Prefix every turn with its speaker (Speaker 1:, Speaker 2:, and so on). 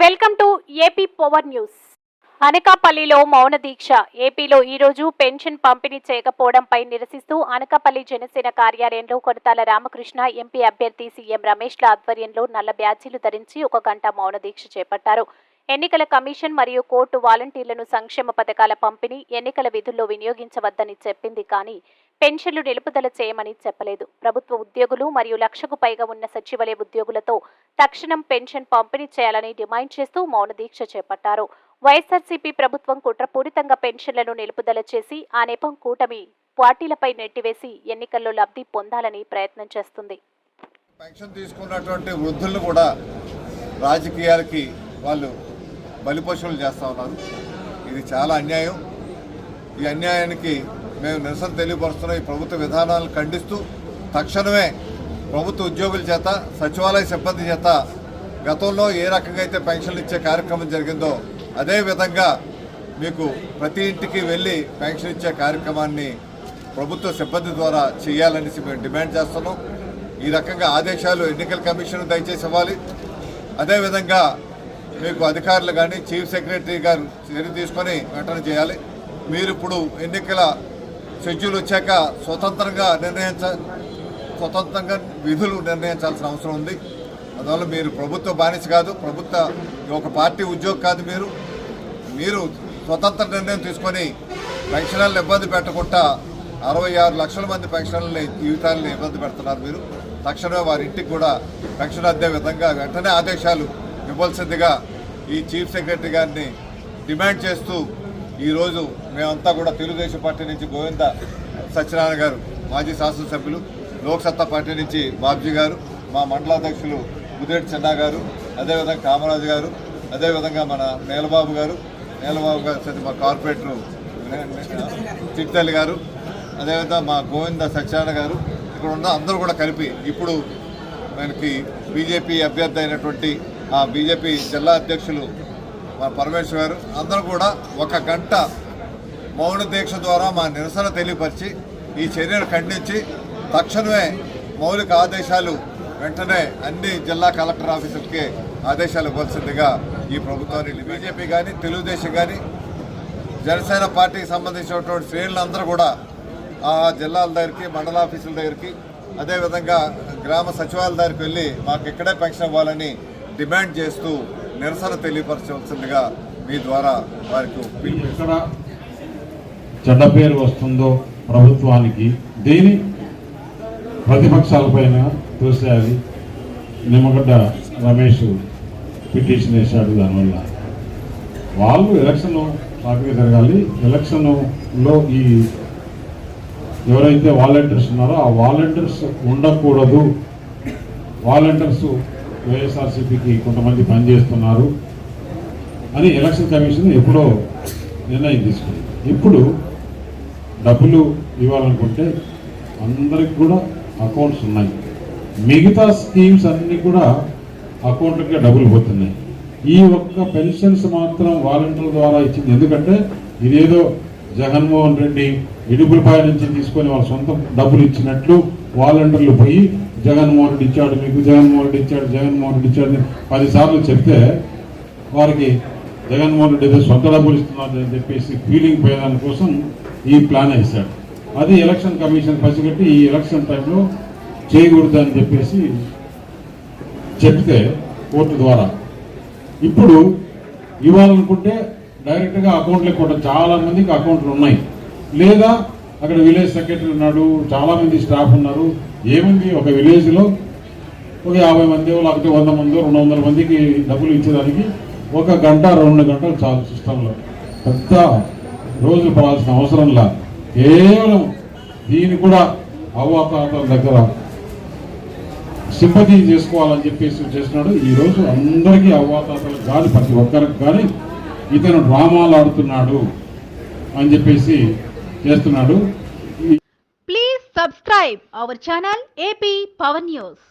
Speaker 1: Welcome to AP power news. అనకాపల్లిలో మౌన దీక్ష. ఏపీలో ఈరోజు పెన్షన్ పంపిణీ చేయకపోవడంపై నిరసిస్తూ అనకాపల్లి జనసేన కార్యాలయంలో కొనతాల రామకృష్ణ, ఎంపీ అభ్యర్థి సీఎం రమేష్ల ఆధ్వర్యంలో నల్ల బ్యాడ్జీలు ధరించి 1 గంట మౌన దీక్ష చేపట్టారు. ఎన్నికల కమిషన్ మరియు కోర్టు వాలంటీర్లను సంక్షేమ పథకాల పంపిణీ, ఎన్నికల విధుల్లో వినియోగించవద్దని చెప్పింది కానీ పెన్షన్లు నిలుపుదల చేయమని చెప్పలేదు. ప్రభుత్వ ఉద్యోగులు మరియు 1,00,000కు పైగా ఉన్న సచివాలయ ఉద్యోగులతో తక్షణం పెన్షన్ పంపిణీ చేయాలని డిమాండ్ చేస్తూ మౌన దీక్ష చేపట్టారు. వైఎస్ఆర్సీపీ ప్రభుత్వం కుట్రపూరితంగా పెన్షన్లను నిలుపుదల చేసి ఆ నెపం కూటమి పార్టీలపై నెట్టివేసి ఎన్నికల్లో లబ్ధి పొందాలని ప్రయత్నం చేస్తుంది.
Speaker 2: పెన్షన్ తీసుకున్నటువంటి వృద్ధులను కూడా రాజకీయాలకి వాళ్ళు బలిపశువులు చేస్తూ ఉన్నారు. ఇది చాలా అన్యాయం. ఈ అన్యాయానికి మేము నిరసన తెలియపరుస్తున్నాం. ఈ ప్రభుత్వ విధానాలను ఖండిస్తూ తక్షణమే ప్రభుత్వ ఉద్యోగుల చేత, సచివాలయ సిబ్బంది చేత గతంలో ఏ రకంగా అయితే పెన్షన్లు ఇచ్చే కార్యక్రమం జరిగిందో అదే విధంగా మీకు ప్రతి ఇంటికి వెళ్ళి పెన్షన్ ఇచ్చే కార్యక్రమాన్ని ప్రభుత్వ సిబ్బంది ద్వారా చేయాలనేసి మేము డిమాండ్ చేస్తున్నాం. ఈ రకంగా ఆదేశాలు ఎన్నికల కమిషన్ దయచేసి ఇవ్వాలి. అదేవిధంగా మీకు అధికారులు కానీ చీఫ్ సెక్రటరీ గారు చర్య తీసుకొని వెంటనే చేయాలి. మీరు ఇప్పుడు ఎన్నికల షెడ్యూల్ వచ్చాక స్వతంత్రంగా విధులు నిర్ణయించాల్సిన అవసరం ఉంది. అందువల్ల మీరు ప్రభుత్వ బానిస కాదు, ప్రభుత్వ ఒక పార్టీ ఉద్యోగి కాదు. మీరు స్వతంత్ర నిర్ణయం తీసుకొని పెన్షనర్లను ఇబ్బంది పెట్టకుండా 66 లక్షల మంది పెన్షనర్లని జీవితాలను ఇబ్బంది పెడుతున్నారు. మీరు తక్షణమే వారి ఇంటికి కూడా పెన్షన్ అందే విధంగా వెంటనే ఆదేశాలు ఇవ్వాల్సిందిగా ఈ చీఫ్ సెక్రటరీ గారిని డిమాండ్ చేస్తూ ఈరోజు మేమంతా కూడా తెలుగుదేశం పార్టీ నుంచి గోవింద సత్యనారాయణ గారు, మాజీ శాసనసభ్యులు, లోక్సత్తా పార్టీ నుంచి బాబ్జీ గారు, మా మండలాధ్యక్షులు ఉదేటి చెన్నా గారు, అదేవిధంగా కామరాజు గారు, అదేవిధంగా మన నీలబాబు గారు మా కార్పొరేటర్ చిట్టల్లి గారు, అదేవిధంగా మా గోవింద సత్యనారాయణ గారు, ఇక్కడ ఉన్న అందరూ కూడా కలిపి ఇప్పుడు మనకి బీజేపీ అభ్యర్థి అయినటువంటి ఆ బీజేపీ జిల్లా అధ్యక్షులు మా పరమేశ్వర్ గారు అందరూ కూడా 1 గంట మౌన దీక్ష ద్వారా మా నిరసన తెలియపరిచి ఈ చర్యను ఖండించి తక్షణమే మౌలిక ఆదేశాలు వెంటనే అన్ని జిల్లా కలెక్టర్ ఆఫీసులకి ఆదేశాలు ఇవ్వాల్సిందిగా ఈ ప్రభుత్వాన్ని బీజేపీ కానీ తెలుగుదేశం కానీ జనసేన పార్టీకి సంబంధించినటువంటి శ్రేణులందరూ కూడా ఆ జిల్లాల దగ్గరికి, మండల ఆఫీసుల దగ్గరికి, అదేవిధంగా గ్రామ సచివాలయాల దగ్గరికి వెళ్ళి మాకు ఇక్కడే పెన్షన్ ఇవ్వాలని డిమాండ్ చేస్తూ నిరసన తెలియపరచవలసిందిగా మీ ద్వారా వారికి
Speaker 3: ఎక్కడ చెడ్డ పేరు వస్తుందో ప్రభుత్వానికి దీని ప్రతిపక్షాలపైన తోసేయాలి. నిమ్మగడ్డ రమేష్ పిటిషన్ వేశాడు. దానివల్ల వాళ్ళు ఎలక్షన్ సాఫీగా జరగాలి. ఎలక్షన్లో ఈ ఎవరైతే వాలంటీర్స్ ఉన్నారో ఆ వాలంటీర్స్ ఉండకూడదు. వాలంటీర్స్ వైఎస్ఆర్సీపీకి కొంతమంది పనిచేస్తున్నారు అని ఎలక్షన్ కమిషన్ ఎప్పుడో నిర్ణయం తీసుకుంది. ఇప్పుడు డబ్బులు ఇవ్వాలనుకుంటే అందరికి కూడా అకౌంట్స్ ఉన్నాయి. మిగతా స్కీమ్స్ అన్నీ కూడా అకౌంట్లకే డబ్బులు పోతున్నాయి. ఈ ఒక్క పెన్షన్స్ మాత్రం వాలంటీర్ల ద్వారా ఇచ్చింది. ఎందుకంటే ఇదేదో జగన్మోహన్ రెడ్డి ఇడుపులపాయ నుంచి తీసుకొని వాళ్ళ సొంత డబ్బులు ఇచ్చినట్లు వాలంటీర్లు పోయి జగన్మోహన్ రెడ్డి ఇచ్చాడు, మీకు జగన్మోహన్ రెడ్డి ఇచ్చాడు, జగన్మోహన్ రెడ్డి ఇచ్చాడు 10 సార్లు చెప్తే వారికి జగన్మోహన్ రెడ్డి ఏదో సొంత డబ్బులు ఇస్తున్నారు అని చెప్పేసి ఫీలింగ్ పోయేదాని కోసం ఈ ప్లాన్ వేశాడు. అది ఎలక్షన్ కమిషన్ పసిగట్టి ఈ ఎలక్షన్ టైంలో చేయకూడదు అని చెప్పేసి చెప్తే కోర్టు ద్వారా ఇప్పుడు ఇవ్వాలనుకుంటే డైరెక్ట్గా అకౌంట్లకు కూడా చాలా మందికి అకౌంట్లు ఉన్నాయి. లేదా అక్కడ విలేజ్ సెక్రటరీ ఉన్నాడు, చాలామంది స్టాఫ్ ఉన్నారు. ఏముంది ఒక విలేజ్లో ఒక 50 మంది, లేకపోతే 100 మంది, 200 మందికి డబ్బులు ఇచ్చేదానికి 1 గంట 2 గంటలు చాలు సిస్టంలో. పెద్ద రోజులు పడాల్సిన అవసరంలా కేవలం దీన్ని కూడా అవ్వాతాతల దగ్గర సింపతి చేసుకోవాలని చెప్పేసి చేస్తున్నాడు. ఈరోజు అందరికీ అవ్వాతాతలకు కానీ ప్రతి ఒక్కరికి కానీ ఇతను డ్రామాలు ఆడుతున్నాడు అని చెప్పేసి చేస్తున్నాడు.
Speaker 4: Please subscribe our channel AP power news.